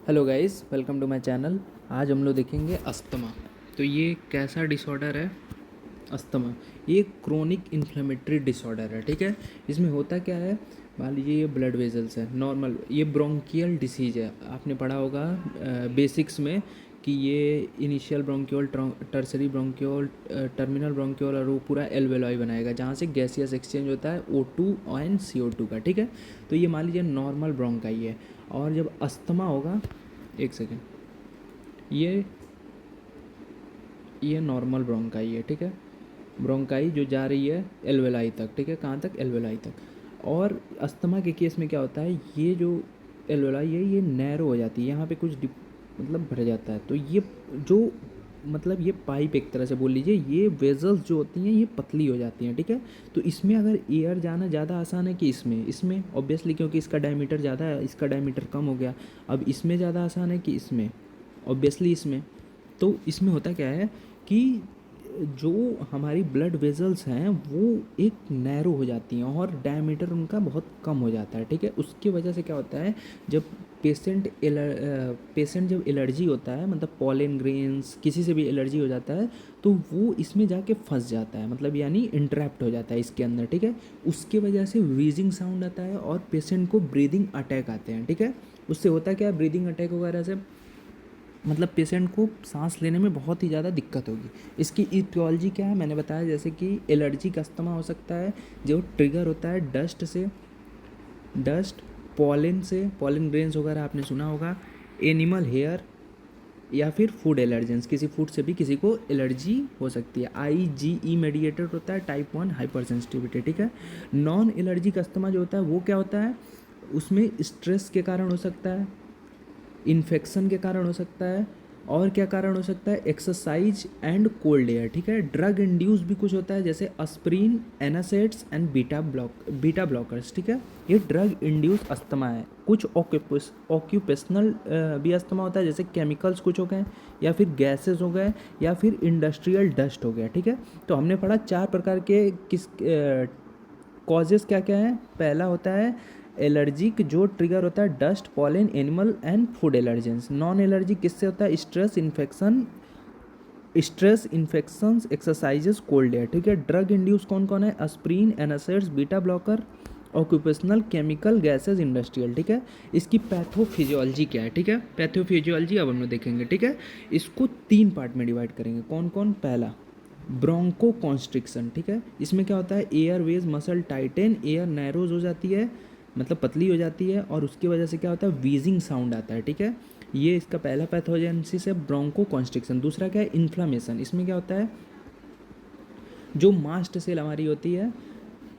Hello guys, welcome to my channel. आज हम लोग देखेंगे अस्थमा। तो ये कैसा डिसऑर्डर है? अस्थमा ये क्रोनिक इन्फ्लेमेटरी डिसऑर्डर है, ठीक है। इसमें होता क्या है, मान लीजिए ये ब्लड वेजल्स है नॉर्मल, ये ब्रोंकियल डिसीज है। आपने पढ़ा होगा बेसिक्स में कि ये initial bronchiole, tertiary bronchiole, terminal bronchiole और वो पूरा एल्वेलॉय बनाएगा जहाँ से गैसियस एक्सचेंज होता है O2 एंड CO2 का, ठीक है। तो ये मान लीजिए नॉर्मल ब्रोंकाई है। और जब अस्थमा होगा, एक सेकेंड, ये नॉर्मल ब्रोंकाई है, ठीक है। ब्रोंकाई जो जा रही है एल्वेलाई तक, ठीक है। कहाँ तक? एल्वेलाई तक। और अस्थमा के केस में क्या होता है, ये जो एल्वेलाई है ये नैरो हो जाती है, यहाँ पे कुछ मतलब भर जाता है। तो ये जो मतलब ये पाइप एक तरह से बोल लीजिए, ये वेजल्स जो होती हैं ये पतली हो जाती हैं, ठीक है। तो इसमें अगर एयर जाना ज़्यादा आसान है कि इसमें ऑब्वियसली, क्योंकि इसका डायमीटर ज़्यादा है, इसका डायमीटर कम हो गया। अब इसमें ज़्यादा आसान है कि इसमें? ऑब्वियसली इसमें। तो इसमें होता क्या है कि जो हमारी ब्लड वेजल्स हैं वो एक नैरो हो जाती हैं और डायमीटर उनका बहुत कम हो जाता है, ठीक है। उसकी वजह से क्या होता है, जब पेशेंट जब एलर्जी होता है, मतलब पॉलन ग्रेन्स किसी से भी एलर्जी हो जाता है, तो वो इसमें जाके फंस जाता है, मतलब यानी इंट्रैप्ट हो जाता है इसके अंदर, ठीक है। उसकी वजह से व्हीजिंग साउंड आता है और पेशेंट को ब्रीदिंग अटैक आते हैं, ठीक है। उससे होता क्या है, ब्रीदिंग अटैक वगैरह से मतलब पेशेंट को सांस लेने में बहुत ही ज़्यादा दिक्कत होगी। इसकी इटियोलॉजी क्या है, मैंने बताया जैसे कि एलर्जिक अस्थमा हो सकता है जो ट्रिगर होता है डस्ट से, डस्ट, पॉलन से, पॉलन ग्रेन्स वगैरह आपने सुना होगा, एनिमल हेयर, या फिर फूड एलर्जेंस, किसी फूड से भी किसी को एलर्जी हो सकती है। IgE मेडिएटेड होता है, टाइप 1 हाइपर सेंसिटिविटी, ठीक है। नॉन एलर्जिक अस्थमा जो होता है वो क्या होता है, उसमें स्ट्रेस के कारण हो सकता है, इन्फेक्शन के कारण हो सकता है, और क्या कारण हो सकता है, एक्सरसाइज एंड कोल्ड एयर, ठीक है। ड्रग इंड्यूस भी कुछ होता है जैसे एस्प्रिन, एनासेड्स एंड बीटा ब्लॉकर्स, ठीक है। ये ड्रग इंड्यूस अस्थमा है। कुछ ऑक्यूपेशनल भी अस्थमा होता है, जैसे केमिकल्स कुछ हो गए, या फिर गैसेस हो गए, या फिर इंडस्ट्रियल डस्ट हो गया, ठीक है। तो हमने पढ़ा 4 प्रकार के किस कॉजेस क्या क्या हैं। पहला होता है एलर्जिक, जो ट्रिगर होता है dust, pollen, animal and food allergens. Non allergic किससे होता है, stress infections, exercises, cold air, ठीक है। ड्रग इंड्यूस कौन कौन है, aspirin, antacids, beta blocker, occupational, chemical, gases, industrial, ठीक है। इसकी पैथोफिजियोलॉजी क्या है, ठीक है। पैथोफिजियोलॉजी अब हम लोग देखेंगे, ठीक है। इसको 3 पार्ट में डिवाइड करेंगे। कौन कौन? पहला ब्रोंको कॉन्स्ट्रिक्शन, ठीक है। इसमें क्या होता है, Airways muscle Titan, air narrows हो जाती है, मतलब पतली हो जाती है, और उसकी वजह से क्या होता है, वीजिंग साउंड आता है, ठीक है। ये इसका पहला पैथोजेनेसिस है, ब्रोंको कॉन्स्ट्रिक्शन। दूसरा क्या है, इन्फ्लामेशन। इसमें क्या होता है, जो मास्ट सेल हमारी होती है,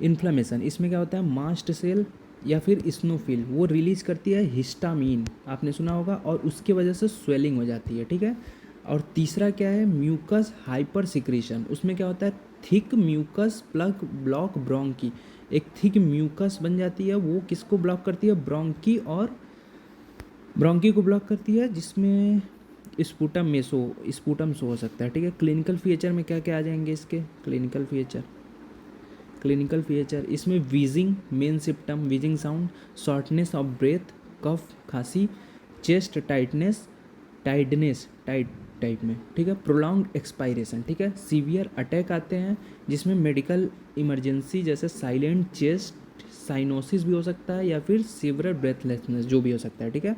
इन्फ्लामेशन, इसमें क्या होता है, मास्ट सेल या फिर स्नोफिल वो रिलीज करती है हिस्टामीन, आपने सुना होगा, और उसकी वजह से स्वेलिंग हो जाती है, ठीक है। और तीसरा क्या है, म्यूकस हाइपर सिक्रीशन। उसमें क्या होता है, thick mucus plug block bronchi. एक थिक म्यूकस बन जाती है, वो किसको ब्लॉक करती है, ब्रोंकी, और ब्रोंकी को ब्लॉक करती है, जिसमें स्पूटम शो हो सकता है, ठीक है। क्लिनिकल फीचर में क्या क्या आ जाएंगे इसके, क्लिनिकल फीचर इसमें wheezing main symptom, wheezing sound, shortness of breath, cough, खांसी, चेस्ट टाइटनेस टाइप में, ठीक है। प्रोलॉन्ग एक्सपायरेशन, ठीक है। सीवियर अटैक आते हैं जिसमें मेडिकल इमरजेंसी जैसे साइलेंट चेस्ट साइनोसिस भी हो सकता है, या फिर सीवियर ब्रेथलेसनेस जो भी हो सकता है, ठीक है।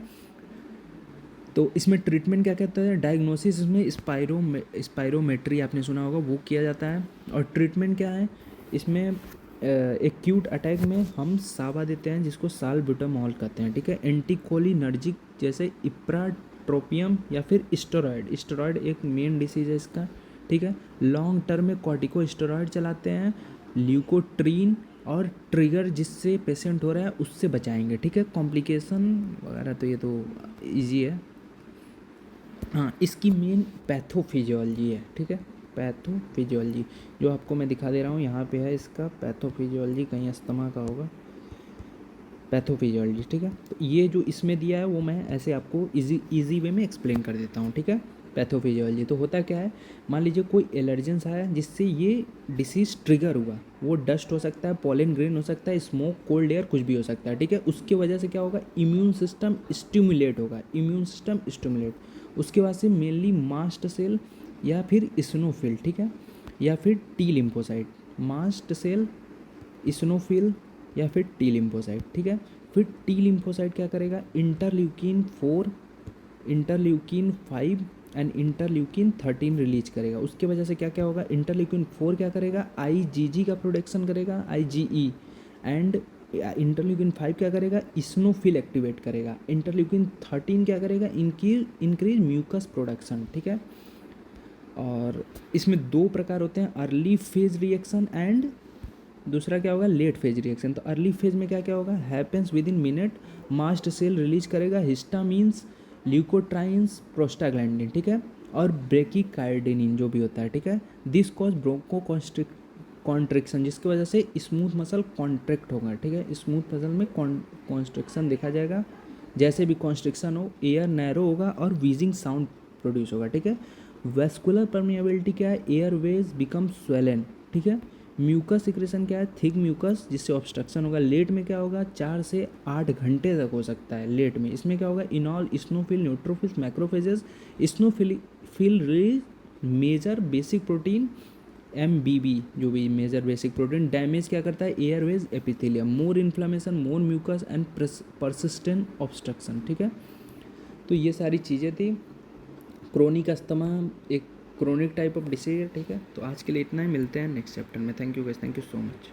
तो इसमें ट्रीटमेंट क्या कहते हैं, डायग्नोसिस इसमें स्पायरोमेट्री आपने सुना होगा, वो किया जाता है। और ट्रीटमेंट क्या है इसमें, एक्यूट अटैक में हम सावा देते हैं जिसको सालब्यूटामॉल कहते हैं, ठीक है। एंटीकोलिनर्जिक जैसे इप्राट्रोपियम या फिर स्टेरॉयड एक मेन डिसीज है इसका, ठीक है। लॉन्ग टर्म में कॉर्टिकोस्टेरॉयड चलाते हैं, ल्यूकोट्रीन, और ट्रिगर जिससे पेशेंट हो रहा है उससे बचाएंगे, ठीक है। कॉम्प्लिकेशन वगैरह तो ये तो ईजी है। हाँ, इसकी मेन पैथोफिजियोलॉजी है, ठीक है। पैथोफिजियोलॉजी जो आपको मैं दिखा दे रहा हूँ यहाँ पे है, इसका पैथोफिजियोलॉजी, कहीं अस्थमा का होगा, पैथोफिजियोलॉजी, ठीक है। तो ये जो इसमें दिया है वो मैं ऐसे आपको इजी वे में एक्सप्लेन कर देता हूँ, ठीक है। पैथोफिजियोलॉजी। तो होता क्या है, मान लीजिए कोई एलर्जेंस आया जिससे ये डिसीज़ ट्रिगर हुआ, वो डस्ट हो सकता है, पॉलन ग्रेन हो सकता है, स्मोक, कोल्ड एयर, कुछ भी हो सकता है, ठीक है। उसकी वजह से क्या होगा, इम्यून सिस्टम स्टिमुलेट होगा, इम्यून सिस्टम स्टिमुलेट। उसके बाद से मेनली मास्ट सेल या फिर इस्नोफिल, ठीक है, या फिर T lymphocyte, mast cell, eosinophil या फिर टी लिम्फोसाइट, ठीक है। फिर टी लिम्फोसाइट क्या करेगा, interleukin 4, interleukin 5 and interleukin 13 release करेगा। उसके वजह से क्या क्या होगा, इंटरल्यूकिन 4 क्या करेगा, आईजीजी का प्रोडक्शन करेगा, आईजीई। एंड इंटरल्यूकिन 5 क्या करेगा, इस्नोफिल एक्टिवेट करेगा। इंटरल्यूकिन 13 क्या करेगा, इंक्रीज म्यूकस प्रोडक्शन, ठीक है। और इसमें दो प्रकार होते हैं, अर्ली फेज रिएक्शन एंड दूसरा क्या होगा, लेट फेज रिएक्शन। तो अर्ली फेज में क्या क्या होगा, happens within minute, mast cell release करेगा हिस्टामीन्स, ल्यूकोट्राइंस, प्रोस्टाग्लैंडिन, ठीक है, और ब्रेकिकार्डिनिन जो भी होता है, ठीक है। दिस कॉज ब्रोंको कॉन्ट्रिक्शन, जिसकी वजह से स्मूथ मसल कॉन्ट्रैक्ट होगा, ठीक है। स्मूथ मसल में कॉन्स्ट्रिक्शन देखा जाएगा, जैसे भी कॉन्स्ट्रिक्शन हो एयर नैरो होगा और वीजिंग साउंड प्रोड्यूस होगा, ठीक है। वेस्कुलर परमिएबिलिटी क्या है, एयरवेज बिकम स्वेलन, ठीक है। म्यूकस सिक्रेशन क्या है, थिक म्यूकस, जिससे ऑब्स्ट्रक्शन होगा। लेट में क्या होगा, 4 से 8 घंटे तक हो सकता है लेट में। इसमें क्या होगा, इनॉल, eosinophil, neutrophils, macrophages, eosinophil release major basic protein, MBB जो भी मेजर बेसिक प्रोटीन। डैमेज क्या करता है, airways epithelium, more inflammation, more mucus and persistent obstruction, ठीक है। तो ये सारी चीज़ें थी। क्रोनिक अस्थमा एक क्रोनिक टाइप ऑफ डिसीज है, ठीक है। तो आज के लिए इतना ही, मिलते हैं नेक्स्ट चैप्टर में। Thank you guys, thank you so much.